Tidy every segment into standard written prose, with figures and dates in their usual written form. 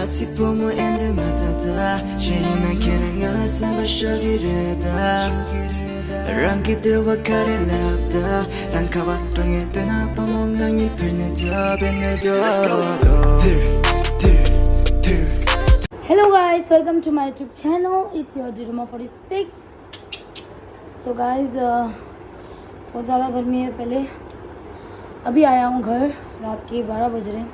Atipomo ende matata Shayina kirangala samba shogireta Rangi dewa kare lapta Rankawa tonge tena pamongangi perne job in the door. Hello guys, welcome to my YouTube channel. It's your Jiruma46. So guys, बहुत ज़्यादा गर्मी है. पहले अभी आया हूँ घर, रात के 12 बज रहे हैं.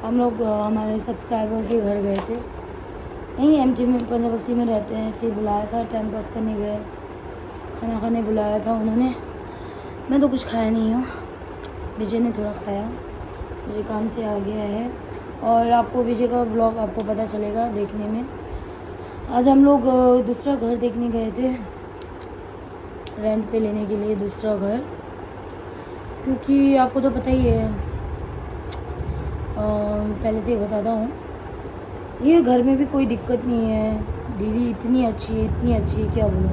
हम लोग हमारे सब्सक्राइबर के घर गए थे. यहीं एमटी में पंजाब बस्ती में रहते हैं. ऐसे ही बुलाया था, टाइम पास करने गए. खाना खाने बुलाया था उन्होंने. मैं तो कुछ खाया नहीं हूँ. विजय ने थोड़ा खाया. विजय काम से आ गया है और आपको विजय का व्लॉग आपको पता चलेगा देखने में. आज हम लोग दूसरा घर देखने गए थे, रेंट पे लेने के लिए दूसरा घर. क्योंकि आपको तो पता ही है, पहले से ही बताता हूँ, ये घर में भी कोई दिक्कत नहीं है. दीदी इतनी अच्छी है क्या बोलूँ.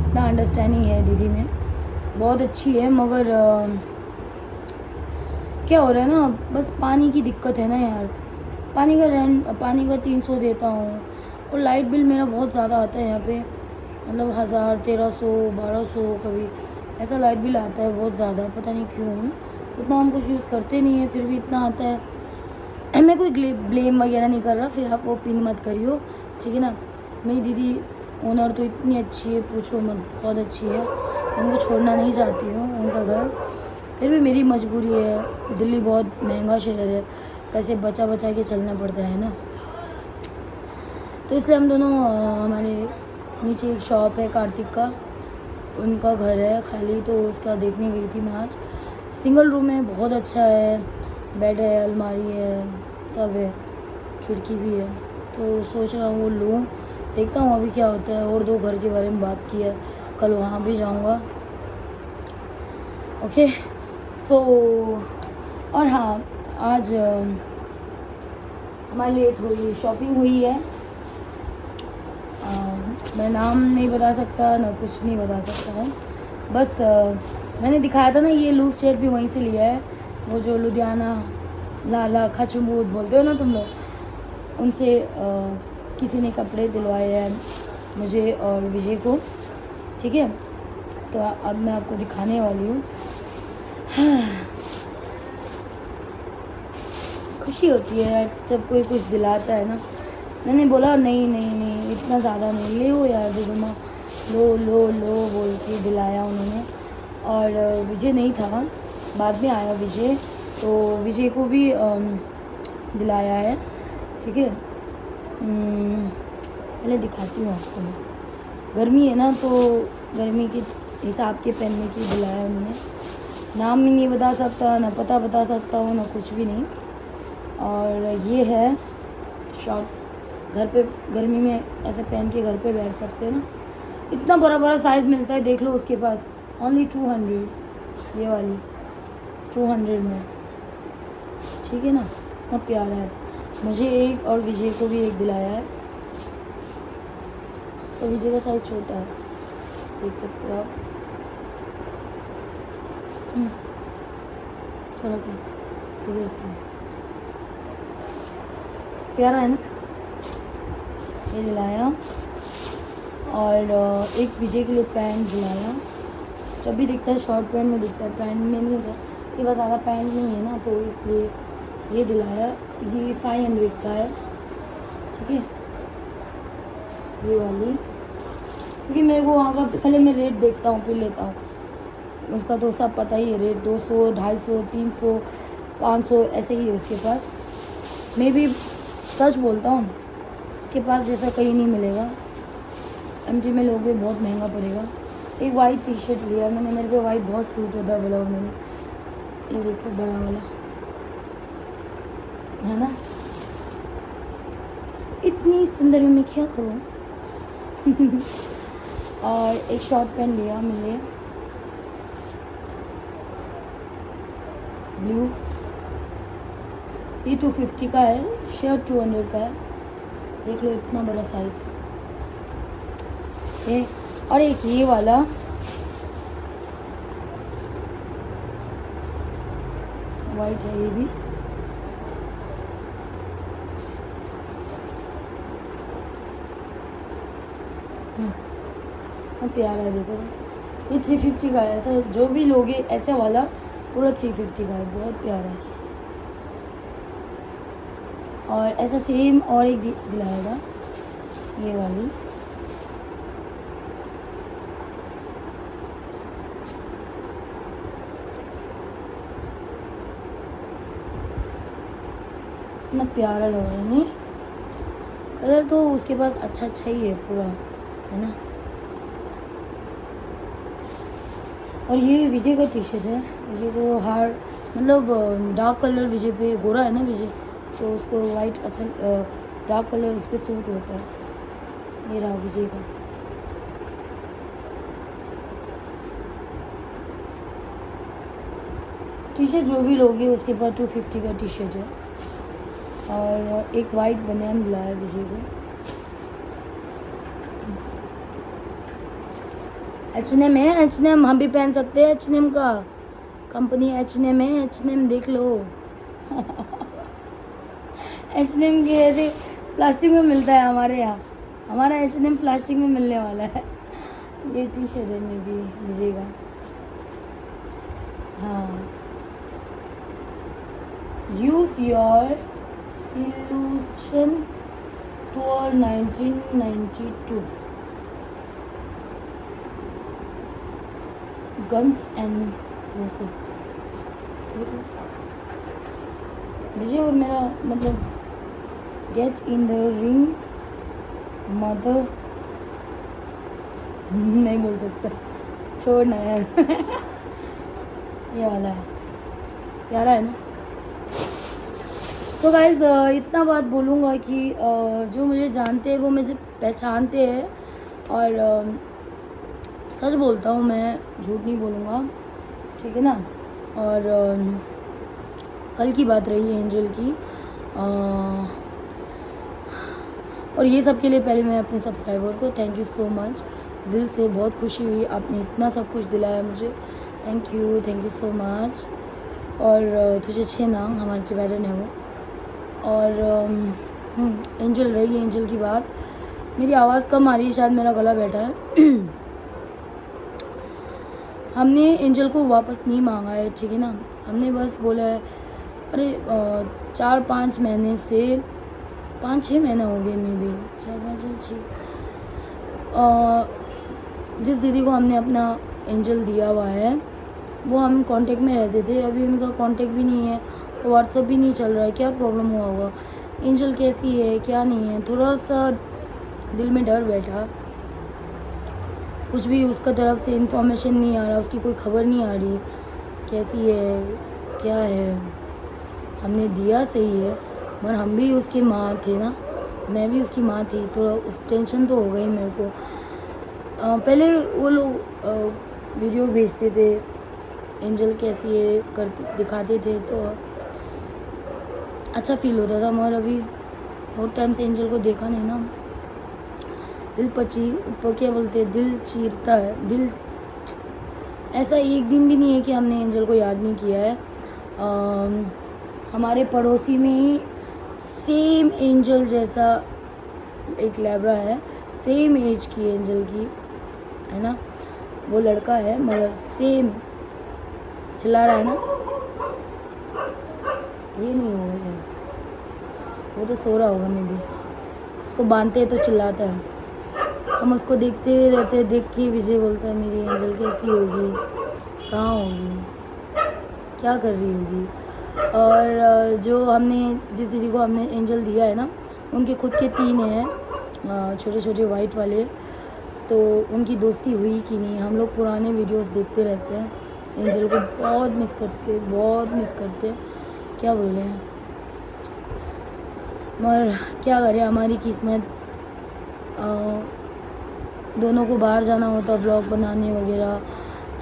इतना अंडरस्टैंडिंग है दीदी में, बहुत अच्छी है. मगर क्या हो रहा है ना, बस पानी की दिक्कत है ना यार. पानी का 300 देता हूँ और लाइट बिल मेरा बहुत ज़्यादा आता है यहाँ पे. मतलब 1000, 1300, 1200 कभी ऐसा लाइट बिल आता है बहुत ज़्यादा. पता नहीं क्यों, उतना हम कुछ यूज़ करते नहीं है फिर भी इतना आता है. मैं कोई ब्लेम वगैरह नहीं कर रहा, फिर आप वो पिन मत करियो, ठीक है ना. मेरी दीदी ओनर तो इतनी अच्छी है, पूछो मत, बहुत अच्छी है. उनको छोड़ना नहीं चाहती हूँ उनका घर, फिर भी मेरी मजबूरी है. दिल्ली बहुत महंगा शहर है, पैसे बचा के चलना पड़ता है ना. तो इसलिए हम दोनों हमारे नीचे एक शॉप है कार्तिक का, उनका घर है खाली, तो उसका देखने गई थी मैं आज. सिंगल रूम है, बहुत अच्छा है. बेड है, अलमारी है, सब है, खिड़की भी है. तो सोच रहा हूँ वो लूँ, देखता हूँ अभी क्या होता है. और 2 घर के बारे में बात की है, कल वहाँ भी जाऊँगा. ओके सो और हाँ, आज हमारे लिए थोड़ी शॉपिंग हुई है. मैं नाम नहीं बता सकता ना, कुछ नहीं बता सकता हूँ. बस मैंने दिखाया था ना, ये लूज शर्ट भी वहीं से लिया है. वो जो लुधियाना लाला खचमूद बोलते हो ना तुम लोग, उनसे किसी ने कपड़े दिलवाए हैं मुझे और विजय को, ठीक है. तो अब मैं आपको दिखाने वाली हूँ. खुशी होती है यार जब कोई कुछ दिलाता है ना. मैंने बोला नहीं इतना ज़्यादा नहीं, ले हो यार दिलमा, लो बोल के दिलाया उन्होंने. और विजय नहीं था, बाद में आया विजय, तो विजय को भी दिलाया है, ठीक है. पहले दिखाती हूँ आपको. गर्मी है ना, तो गर्मी के हिसाब के पहनने की दिलाया उन्होंने. नाम भी नहीं बता सकता, ना पता बता सकता हूँ, ना कुछ भी नहीं. और ये है शॉर्ट, घर पे गर्मी में ऐसे पहन के घर पे बैठ सकते हैं ना. इतना बड़ा साइज़ मिलता है, देख लो उसके पास. ओनली 200, ये वाली 200 में, ठीक है ना. इतना प्यारा है. मुझे एक और विजय को भी एक दिलाया है. इसका विजय का साइज़ छोटा है, देख सकते हो आप. फर्क है इधर से, प्यारा है ना. ये दिलाया. और एक विजय के लिए पैंट दिलाया. जब भी दिखता है शॉर्ट पैंट में दिखता है, पैंट में नहीं होता. इसके पास ज़्यादा पैंट नहीं है ना, तो इसलिए ये दिलाया. ये 500 का है, ठीक है, ये वाली. क्योंकि मेरे को वहाँ का पहले मैं रेट देखता हूँ फिर लेता हूँ. उसका तो सब पता ही है रेट. 200, 250, 300, 500 ऐसे ही है उसके पास. मैं भी सच बोलता हूँ, इसके पास जैसा कहीं नहीं मिलेगा. एमजी में लोगे बहुत महंगा पड़ेगा. एक वाइट टी शर्ट लिया मैंने, मेरे को वाइट बहुत सूट होता है बोला उन्होंने. ये देखो बड़ा वाला है ना. इतनी सुंदर में मैं क्या करूँ. और एक शॉर्ट पैंट लिया मिले ब्लू. ये 250 का है, शर्ट 200 का है. देख लो इतना बड़ा साइज़. ये और एक ये वाला वाइट है, ये भी प्यारा है, देखो ये 350 का है। ऐसा जो भी लोगे ऐसा वाला पूरा 350 का है, बहुत प्यारा है। और ऐसा सेम और एक दिलाएगा, ये वाली इतना प्यारा लग रहा है नहीं, कलर तो उसके पास अच्छा अच्छा ही है पूरा, है ना। और ये विजय का टी शर्ट है, विजय को हार्ड मतलब डार्क कलर, विजय पे गोरा है ना विजय, तो उसको वाइट अच्छा डार्क कलर उस पर सूट होता है। ये रहा विजय का। टी शर्ट जो भी लोगे उसके पास 250 का टी शर्ट है। और एक वाइट बनियान बुलाया विजय को। H&M है, H&M हम भी पहन सकते हैं, H&M का कंपनी H&M है, H&M देख लो। H&M के ऐसे प्लास्टिक में मिलता है हमारे यहाँ, हमारा H&M प्लास्टिक में मिलने वाला है। ये टी शर्ट है मे भी विजय का। हाँ, use your illusion tour 1992 guns and roses. Vijay और मेरा मतलब get in the ring mother नहीं बोल सकता, छोड़ना है। ये वाला है, प्यारा है ना। सो गाइज इतना बात बोलूँगा कि जो मुझे जानते हैं वो मुझे पहचानते हैं, और सच बोलता हूँ मैं, झूठ नहीं बोलूँगा, ठीक है ना। और कल की बात रही है एंजल की, और ये सब के लिए पहले मैं अपने सब्सक्राइबर को थैंक यू सो मच, दिल से बहुत खुशी हुई, आपने इतना सब कुछ दिलाया मुझे, थैंक यू सो मच। और तुझे 6 नाम हमारे टिबेटन है वो। और एंजल रही है, एंजल की बात, मेरी आवाज़ कम आ रही है, शायद मेरा गला बैठा है। हमने एंजल को वापस नहीं मांगा है, ठीक है ना। हमने बस बोला है, अरे 4-5 महीने से 5-6 महीने हो गए, मे बी 4-5-6 जिस दीदी को हमने अपना एंजल दिया हुआ है वो हम कांटेक्ट में रहते थे, अभी उनका कांटेक्ट भी नहीं है, व्हाट्सएप भी नहीं चल रहा है। क्या प्रॉब्लम हुआ होगा, एंजल कैसी है क्या नहीं है, थोड़ा सा दिल में डर बैठा, कुछ भी उसका तरफ से इन्फॉर्मेशन नहीं आ रहा, उसकी कोई खबर नहीं आ रही कैसी है क्या है। हमने दिया सही है, मगर हम भी उसकी माँ थे ना, मैं भी उसकी माँ थी, तो उस टेंशन तो हो गई मेरे को। पहले वो लोग वीडियो भेजते थे एंजल कैसी है करते दिखाते थे, तो अच्छा फील होता था, मगर अभी बहुत टाइम से एंजल को देखा नहीं ना, दिल क्या बोलते हैं, दिल चीरता है दिल। ऐसा एक दिन भी नहीं है कि हमने एंजल को याद नहीं किया है। हमारे पड़ोसी में ही सेम एंजल जैसा एक लैब्रा है, सेम एज की एंजल की, है ना, वो लड़का है मगर सेम चिल्ला रहा है ना, ये नहीं होगा शायद, वो तो सो रहा होगा मे भी, उसको बांधते हैं तो चिल्लाता है। हम उसको देखते रहते, देख के विजय बोलता है मेरी एंजल कैसी होगी, कहाँ होगी, क्या कर रही होगी। और जो हमने जिस दीदी को हमने एंजल दिया है ना, उनके खुद के 3 हैं छोटे छोटे वाइट वाले, तो उनकी दोस्ती हुई कि नहीं। हम लोग पुराने वीडियोस देखते रहते हैं, एंजल को बहुत मिस करते हैं, क्या बोले हैं, मगर क्या करें, हमारी किस्मत। दोनों को बाहर जाना होता व्लॉग बनाने वगैरह,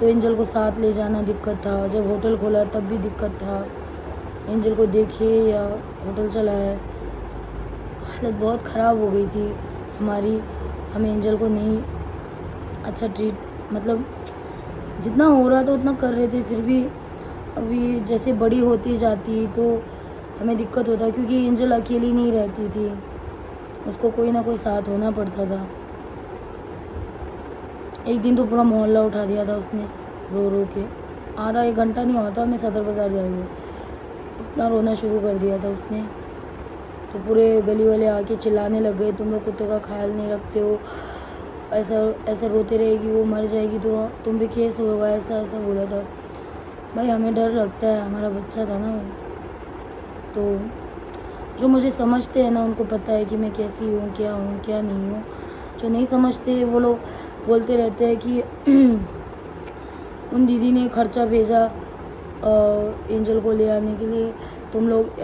तो एंजल को साथ ले जाना दिक्कत था, जब होटल खोला तब भी दिक्कत था, एंजल को देखे या होटल चलाए, हालत बहुत ख़राब हो गई थी हमारी। हम एंजल को नहीं अच्छा ट्रीट, मतलब जितना हो रहा था उतना कर रहे थे, फिर भी अभी जैसे बड़ी होती जाती तो हमें दिक्कत होता, क्योंकि एंजल अकेली नहीं रहती थी, उसको कोई ना कोई साथ होना पड़ता था। एक दिन तो पूरा मोहल्ला उठा दिया था उसने रो रो के। आधा एक घंटा नहीं हुआ था मैं सदर बाज़ार जाए हुए, इतना रोना शुरू कर दिया था उसने। तो पूरे गली वाले आके चिल्लाने लग गए, तुम लोग कुत्तों का ख्याल नहीं रखते हो, ऐसा ऐसा रोते रहेगी वो, मर जाएगी तो तुम भी केस होगा, ऐसा ऐसा बोला था। भाई हमें डर लगता है, हमारा बच्चा था ना वो। तो जो मुझे समझते हैं ना उनको पता है कि मैं कैसी हूँ क्या नहीं हूँ। जो नहीं समझते वो लोग बोलते रहते हैं कि उन दीदी ने खर्चा भेजा एंजल को ले आने के लिए, तुम लोग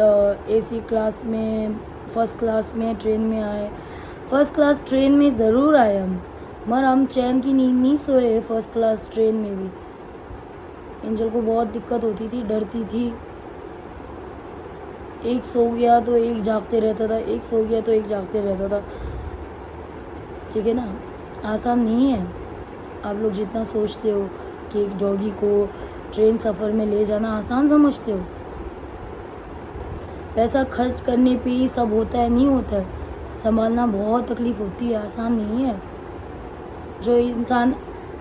एसी क्लास में फर्स्ट क्लास में ट्रेन में आए। फर्स्ट क्लास ट्रेन में ज़रूर आए हम, मगर हम चैन की नींद नहीं सोए फर्स्ट क्लास ट्रेन में भी। एंजल को बहुत दिक्कत होती थी, डरती थी। एक सो गया तो एक जागते रहता था, एक सो गया तो एक जागते रहता था। ठीक है ना, आसान नहीं है। आप लोग जितना सोचते हो कि एक डॉगी को ट्रेन सफ़र में ले जाना आसान समझते हो, पैसा खर्च करने पे ही सब होता है, नहीं होता है। संभालना बहुत तकलीफ़ होती है, आसान नहीं है। जो इंसान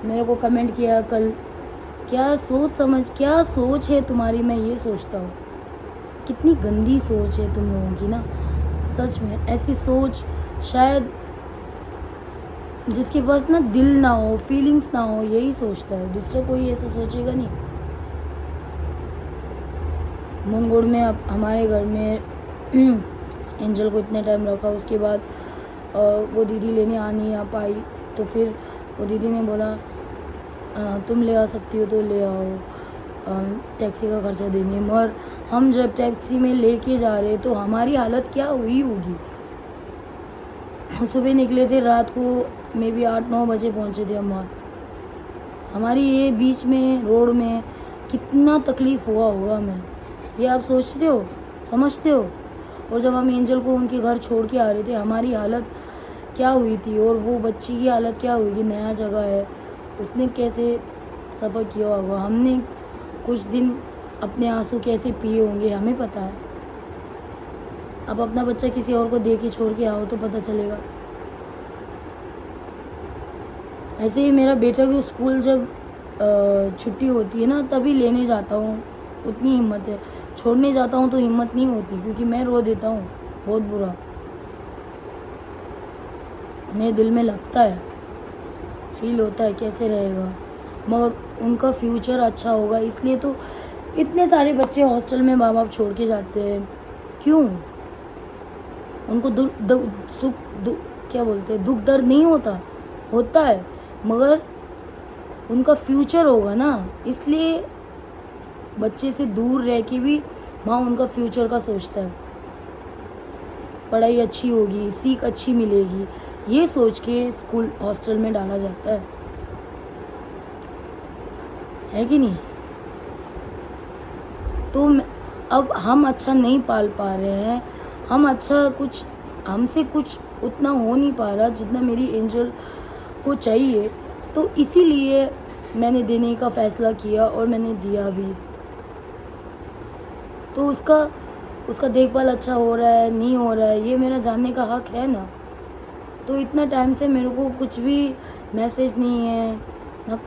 मेरे को कमेंट किया कल, क्या सोच है तुम्हारी, मैं ये सोचता हूँ कितनी गंदी सोच है तुम लोगों की ना। सच में ऐसी सोच शायद जिसके पास ना दिल ना हो, फीलिंग्स ना हो, यही सोचता है, दूसरा कोई ऐसा सोचेगा नहीं। मुनगुड़ में अब हमारे घर में एंजल को इतने टाइम रखा, उसके बाद वो दीदी लेने आ नहीं आ पाई, तो फिर वो दीदी ने बोला तुम ले आ सकती हो तो ले आओ, टैक्सी का खर्चा देंगे। मगर हम जब टैक्सी में लेके जा रहे तो हमारी हालत क्या हुई होगी। सुबह निकले थे, रात को मे भी 8-9 बजे पहुँचे थे हम वहाँ। हमारी ये बीच में रोड में कितना तकलीफ़ हुआ होगा हमें, ये आप सोचते हो, समझते हो। और जब हम एंजल को उनके घर छोड़ के आ रहे थे हमारी हालत क्या हुई थी, और वो बच्ची की हालत क्या हुई, नया जगह है, उसने कैसे सफ़र किया होगा, हमने कुछ दिन अपने आंसू कैसे पिए होंगे, हमें पता है। अब अपना बच्चा किसी और को दे के छोड़ के आओ तो पता चलेगा। ऐसे ही मेरा बेटा को स्कूल जब छुट्टी होती है ना तभी लेने जाता हूँ, उतनी हिम्मत है। छोड़ने जाता हूँ तो हिम्मत नहीं होती, क्योंकि मैं रो देता हूँ बहुत बुरा, मेरे दिल में लगता है, फील होता है कैसे रहेगा। मगर उनका फ्यूचर अच्छा होगा, इसलिए तो इतने सारे बच्चे हॉस्टल में माँ बाप छोड़ के जाते हैं। क्यों? उनको दुख दर्द नहीं होता है, मगर उनका फ्यूचर होगा ना, इसलिए बच्चे से दूर रह के भी माँ उनका फ्यूचर का सोचता है। पढ़ाई अच्छी होगी, सीख अच्छी मिलेगी, ये सोच के स्कूल हॉस्टल में डाला जाता है कि नहीं। तो अब हम अच्छा नहीं पाल पा रहे हैं, हमसे कुछ उतना हो नहीं पा रहा जितना मेरी एंजल को चाहिए, तो इसीलिए मैंने देने का फ़ैसला किया और मैंने दिया भी। तो उसका देखभाल अच्छा हो रहा है नहीं हो रहा है ये मेरा जानने का हक है ना। तो इतना टाइम से मेरे को कुछ भी मैसेज नहीं है, ना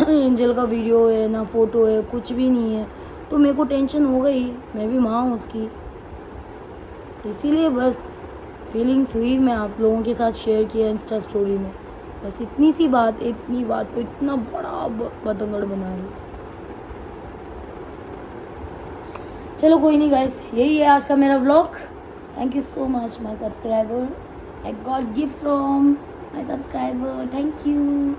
एंजल का वीडियो है, ना फ़ोटो है, कुछ भी नहीं है, तो मेरे को टेंशन हो गई। मैं भी माँ हूँ उसकी, इसीलिए बस फीलिंग्स हुई, मैं आप लोगों के साथ शेयर किया इंस्टा स्टोरी में। बस इतनी बात को इतना बड़ा बतंगड़ बना रही हूँ। चलो कोई नहीं गाइस, यही है आज का मेरा vlog. Thank you so much my subscriber, I got gift from my subscriber, thank you.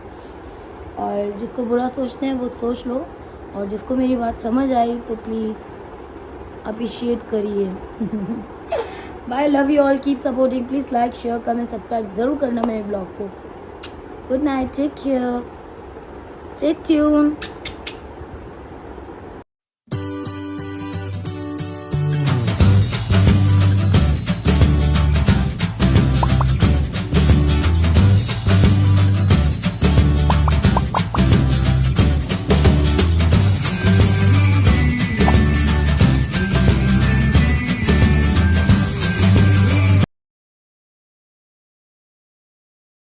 और जिसको बुरा सोचते हैं वो सोच लो, और जिसको मेरी बात समझ आई तो प्लीज़ अप्रिशिएट करिए। Bye, love you all, keep supporting, please like share comment subscribe ज़रूर करना मेरे व्लॉग को। Good night, take care, stay tuned.